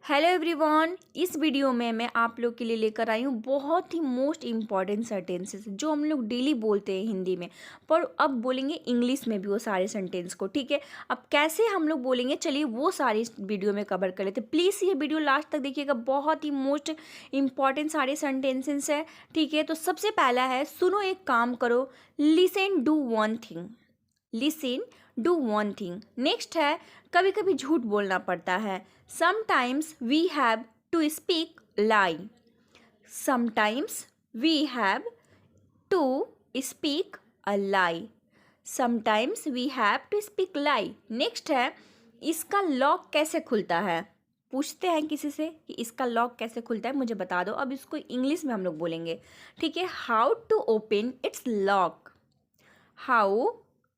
Hello everyone, इस video में मैं आप लोग के लिए लेकर आई हूँ बहुत ही मोस्ट इम्पॉर्टेंट सेंटेंसेस जो हम लोग डेली बोलते हैं हिंदी में, पर अब बोलेंगे इंग्लिश में भी वो सारे सेंटेंस को। ठीक है, अब कैसे हम लोग बोलेंगे, चलिए वो सारी वीडियो में कवर कर लेते हैं। प्लीज़ ये वीडियो लास्ट तक देखिएगा, बहुत ही मोस्ट इम्पॉर्टेंट सारे सेंटेंसेस है। ठीक है, तो सबसे पहला है, सुनो एक काम करो, listen do one thing. Listen do one thing. Next है, कभी कभी झूठ बोलना पड़ता है। Sometimes we have to speak lie. Sometimes we have to speak a lie. Sometimes we have to speak lie. Next है, इसका लॉक कैसे खुलता है। पूछते हैं किसी से कि इसका लॉक कैसे खुलता है, मुझे बता दो। अब इसको इंग्लिश में हम लोग बोलेंगे। ठीक है, how to open its lock. How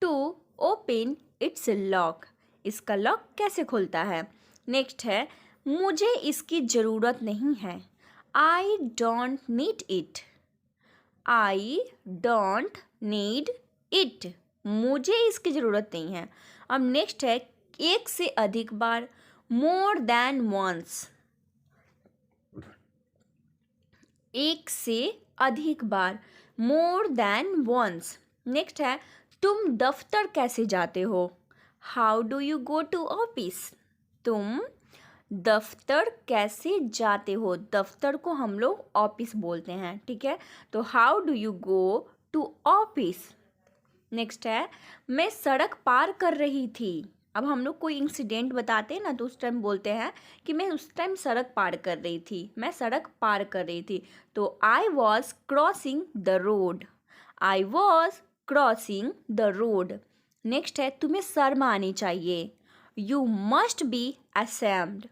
to open its lock. इसका लॉक कैसे खुलता है। नेक्स्ट है, मुझे इसकी ज़रूरत नहीं है। I don't need it. I don't need it. मुझे इसकी ज़रूरत नहीं है। अब नेक्स्ट है, एक से अधिक बार, मोर देन वंस। एक से अधिक बार, मोर देन वंस। नेक्स्ट है, तुम दफ्तर कैसे जाते हो। How do you go to office. तुम दफ्तर कैसे जाते हो। दफ्तर को हम लोग ऑफिस बोलते हैं। ठीक है, तो how do you go to office. Next है, मैं सड़क पार कर रही थी। अब हम लोग कोई इंसिडेंट बताते हैं ना, तो उस टाइम बोलते हैं कि मैं उस टाइम सड़क पार कर रही थी। मैं सड़क पार कर रही थी, तो I was crossing the road. I was crossing the road. Next है, तुम्हें शर्म आनी चाहिए। You must be ashamed।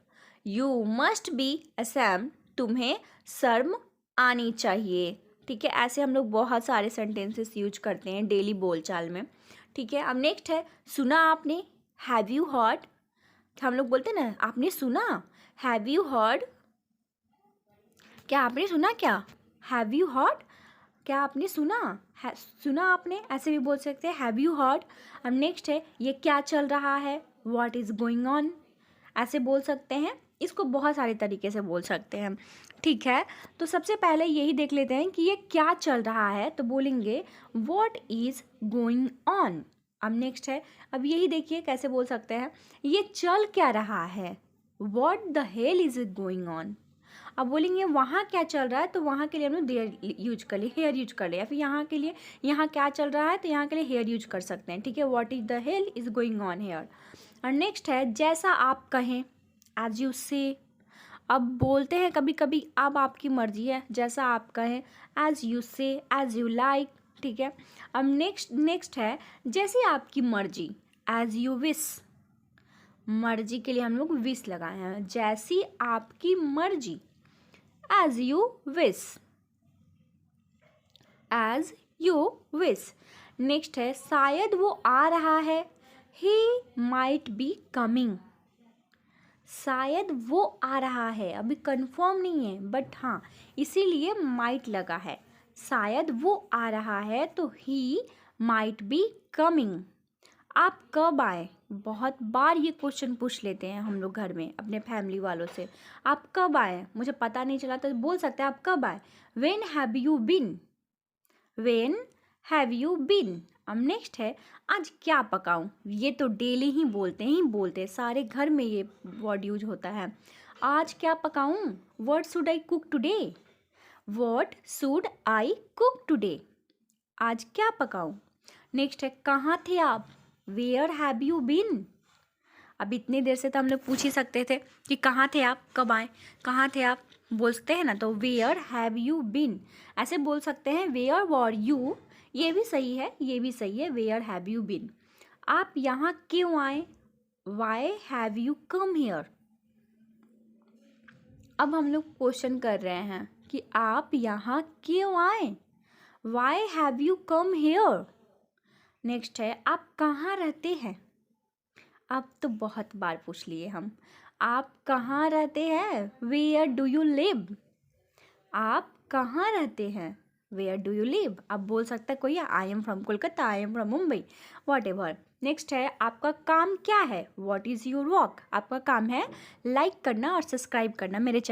You must be ashamed। तुम्हें शर्म आनी चाहिए। ठीक है, ऐसे हम लोग बहुत सारे सेंटेंसेस यूज करते हैं डेली बोलचाल में। ठीक है, अब नेक्स्ट है, सुना आपने। Have you heard. हम लोग बोलते हैं ना, आपने सुना। Have you heard. क्या आपने सुना क्या। Have you heard. क्या आपने सुना। सुना आपने, ऐसे भी बोल सकते हैं, हैव यू हर्ड। अब नेक्स्ट है, ये क्या चल रहा है। What is going on. ऐसे बोल सकते हैं, इसको बहुत सारे तरीके से बोल सकते हैं। ठीक है, तो सबसे पहले यही देख लेते हैं कि ये क्या चल रहा है, तो बोलेंगे व्हाट इज़ गोइंग ऑन। अब नेक्स्ट है, अब यही देखिए कैसे बोल सकते हैं, ये चल क्या रहा है। What the hell is it going on. अब बोलेंगे वहाँ क्या चल रहा है, तो वहाँ के लिए हम लोग देयर यूज कर लिए, हेयर यूज कर लिया। फिर यहाँ के लिए, यहाँ क्या चल रहा है, तो यहाँ के लिए हेयर यूज कर सकते हैं। ठीक है, what is the hell is going on here. और नेक्स्ट है, जैसा आप कहें। एज यू से। अब बोलते हैं कभी कभी, अब आपकी मर्जी है, जैसा आप कहें। As you say, as you like. ठीक है, अब नेक्स्ट है, जैसी आपकी मर्जी। As you wish. मर्जी के लिए हम लोग विश लगाए हैं, जैसी आपकी मर्जी। as you wish। as you wish। Next है, शायद वो आ रहा है। he might be coming। शायद वो आ रहा है, अभी कंफर्म नहीं है, बट हाँ इसीलिए might लगा है। शायद वो आ रहा है, तो he might be coming। आप कब आए। बहुत बार ये क्वेश्चन पूछ लेते हैं हम लोग घर में अपने फैमिली वालों से, आप कब आए, मुझे पता नहीं चला, तो बोल सकते हैं आप कब आए। When have you been. When have you been. अब नेक्स्ट है, आज क्या पकाऊं। ये तो डेली ही बोलते हैं, सारे घर में ये वर्ड यूज होता है। आज क्या पकाऊं। What should I cook today. What should I cook today. आज क्या पकाऊं। नेक्स्ट है, कहाँ थे आप। Where have you been. अब इतनी देर से तो हम लोग पूछ ही सकते थे कि कहाँ थे आप, कब आए, कहाँ थे आप, बोलते हैं ना, तो वेयर हैव यू बीन। ऐसे बोल सकते हैं, वेयर वर यू। ये भी सही है, ये भी सही है, वेयर हैव यू बीन। आप यहाँ क्यों आए। Why have you come here. अब हम लोग क्वेश्चन कर रहे हैं कि आप यहाँ क्यों आए। Why have you come here. Next है, आप कहाँ रहते हैं। अब तो बहुत बार पूछ लिए हम, आप कहाँ रहते हैं। Where do you live. आप कहाँ रहते हैं। Where do you live. अब बोल सकता है कोई, I am from Kolkata, I am from Mumbai, whatever. Next है आपका काम क्या है, व्हाट इज़ योर वर्क। आपका काम है लाइक करना और सब्सक्राइब करना मेरे चैनल